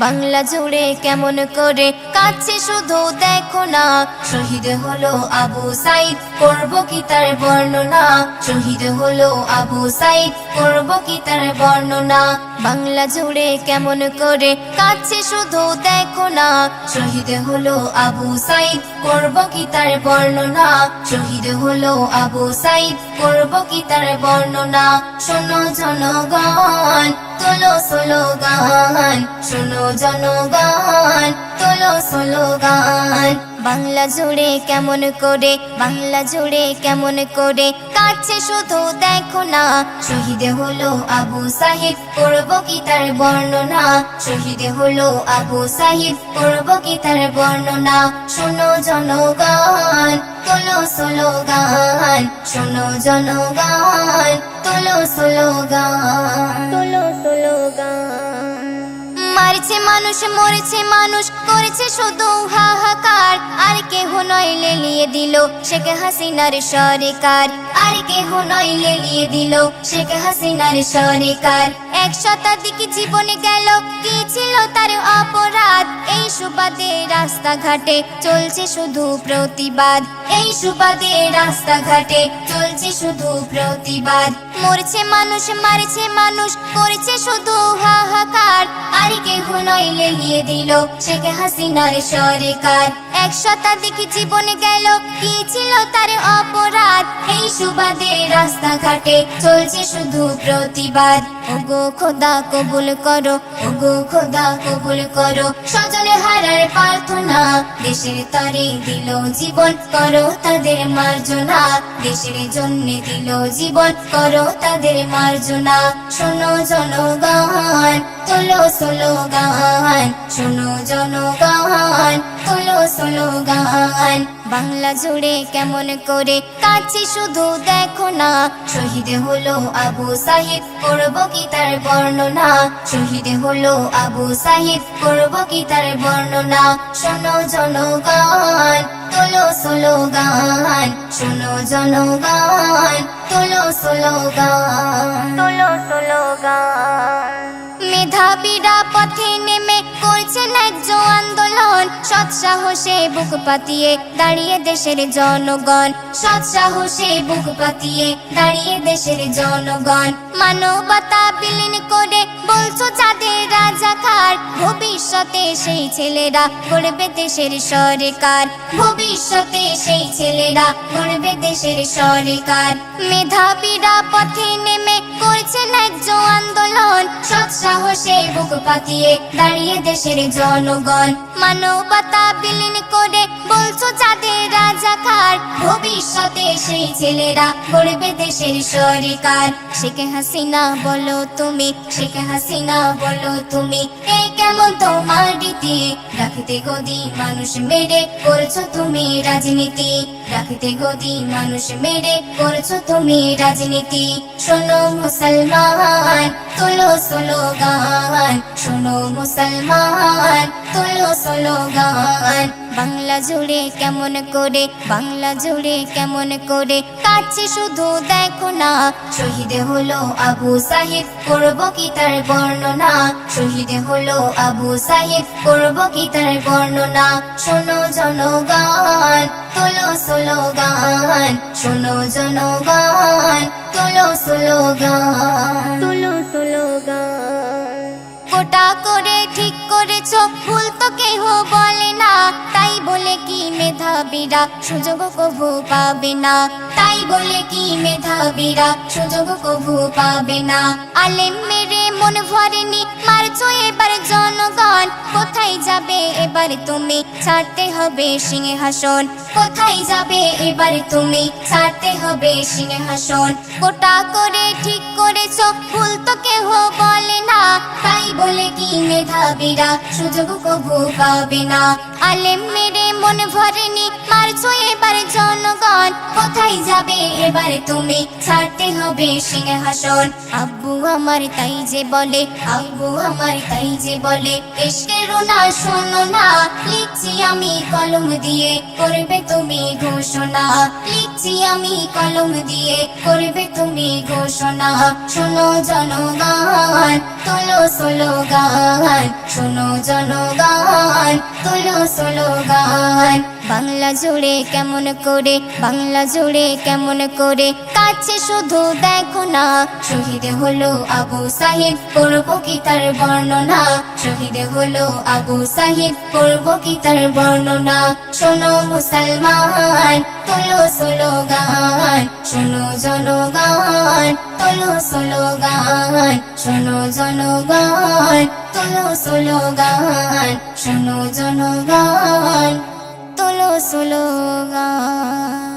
বাংলা জুড়ে কেমন করে কাছে শুধু দেখো না, শহীদ হলো আবু সাইদ, করব কি তার বর্ণনা। শহীদ হলো আবু সাইদ, করব কি তার বর্ণনা। বাংলা জুড়ে কেমন করে কাছে শুধু দেখো না, শহীদ হলো আবু সাইদ, করব কি তার বর্ণনা। শহীদ হলো আবু সাইদ, করব কি তার বর্ণনা। শোনো জনগণ, তোলো স্লোগান, শোনো জনগণ, তোলো স্লোগান। বাংলা জুড়ে কেমন করে, বাংলা জুড়ে কেমন করে কাছে শুধু দেখো না, শহীদ হলো আবু সাইদ, করব কি তার বর্ণনা। শহীদ হলো আবু সাইদ, করব কি তার বর্ণনা। শোনো জনগণ, তোলো স্লোগান, শোনো জনগণ, তোলো স্লোগান, তোলো স্লোগান। মারছে মানুষ, মরেছে মানুষ, করেছে শুধু হাহাকার, আর কেহ নয় লেলিয়ে দিল শেখ হাসিনার সরকার। আর কেহ নয় লেলিয়ে দিল শেখ হাসিনার সরকার। 1 শতাধিক জীবনে গেল, কি ছিল তার অপরাধ? এই সুবাদে রাস্তাঘাটে চলছে শুধু প্রতিবাদ। এই সুবাদে রাস্তাঘাটে চলছে শুধু প্রতিবাদ। মরছে মানুষ, মারছে মানুষ, করেছে শুধু হাহাকার, আর কেহ নয় লেলিয়ে দিল শেখ হাসিনার সরকার। 1 শতাধিক জীবনে গেল, কি ছিল তার অপরাধ? এই সুবাদে রাস্তাঘাটে চলছে শুধু প্রতিবাদ। ওগো খোদা কবুল করো, ওগো খোদা কবুল করো স্বজনে হারার প্রার্থনা। দেশের তরে দিল জীবন, করো তাদের মার্জনা। দেশের জন্য দিল জীবন, করো তাদের মার্জনা। শোনো জনগণ, তোলো স্লোগান, শোনো জনগণ, তোলো স্লোগান। বাংলা জুড়ে কেমন করে কাছে শুধু দেখো না, শহীদ হলো আবু সাইদ, করব কি তার বর্ণনা। শহীদ হলো আবু সাইদ, করব কি তার বর্ণনা। শোনো জনগণ, তোলো স্লোগান, শোনো জনগণ, তোলো স্লোগান, তোলো স্লোগান। মেধাবীরা পথে নেমে করছে ন্যায্য আন্দোলন, সৎ সাহসে বুক পাতিয়ে দাঁড়িয়ে দেশের জনগণ। সৎ সাহসে বুক পাতিয়ে দাঁড়িয়ে দেশের জনগণ। মানবতা বিলীন করে বলছো যাদের রাজাকার, ভবিষ্যতে সেই ছেলেরা গড়বে দেশের সরকার। ভবিষ্যতে সেই ছেলেরা গড়বে দেশের সরকার। মেধাবীরা পথে নেমে করছে ন্যায্য আন্দোলন, সৎ সাহসে বুক পাতিয়ে দাঁড়িয়ে দেশের জনগণ। মানবতা বিলীন করে বলছো যাদের রাজাকার, ভবিষ্যতে সেই ছেলেরা গড়বে দেশের সরকার। শেখ হাসিনা বলো তুমি, শেখ হাসিনা বলো তুমি, এই কেমন তোমার রীতি? রাখতে গদি মানুষ মেরে করছো তুমি রাজনীতি। রাখতে গদি মানুষ মেরে করছো তুমি রাজনীতি। শোনো মুসলমান, তোলো স্লোগান, শোনো মুসলমান, তোলো স্লোগান। বাংলা জুড়ে কেমন করে, বাংলা জুড়ে কেমন করে কাছে শুধু দেখো না, শহীদ হলো আবু সাইদ, করব কি তার বর্ণনা। শহীদ হলো আবু সাইদ, করব কি তার বর্ণনা। শোনো জনগণ, তোলো স্লোগান, শোনো জনগণ, তোলো স্লোগান, তোলো স্লোগান। গোটা করে ঠিক করেছো, ভুল তো কেহ বলে না, তাই বলে কি মেধাবীরা সুযোগ কভু পাবে না। তাই বলে কি মেধাবীরা সুযোগ কভু পাবে না। আলেম মেরে মন ভরেনি, মারছো এবার জনগণ। কোথায় যাবে এবার তুমি, ছাড়তে হবে সিংহাসন। কোথায় যাবে এবার তুমি, ছাড়তে হবে সিংহাসন। গোটা করে ঠিক করেছো, ভুল তো কেহ বলে না, তাই বলে কি মেধাবীরা সুযোগ কভু পাবে না। আলেম মেরে মন ভরেনি, মারছো এবার জনগণ। কোথায় যাবে এবার তুমি, ছাড়তে হবে সিংহাসন। আব্বু আমার তাই যে বলে, আব্বু আমার তাই যে বলে, এসকেরও না শোনো না। লিখছি আমি কলম দিয়ে, করবে তুমি ঘোষণা। লিখছি আমি কলম দিয়ে, করবে তুমি ঘোষণা। শোনো জনগণ, তোলো স্লোগান, শোনো জনগণ, তোলো স্লোগান। বাংলা জুড়ে কেমন করে, বাংলা জুড়ে কেমন করে কাছে শুধু দেখো না, শহীদ হলো আবু সাঈদ, করবো কি তার বর্ণনা। শহীদ হলো আবু সাঈদ, করবো কি তার বর্ণনা। শোনো মুসলমান, তোলো স্লোগান, শোনো জনগণ, তোলো স্লোগান, শোনো জনগণ, তোলো স্লোগান, শোনো জনগণ, তোলো স্লোগান।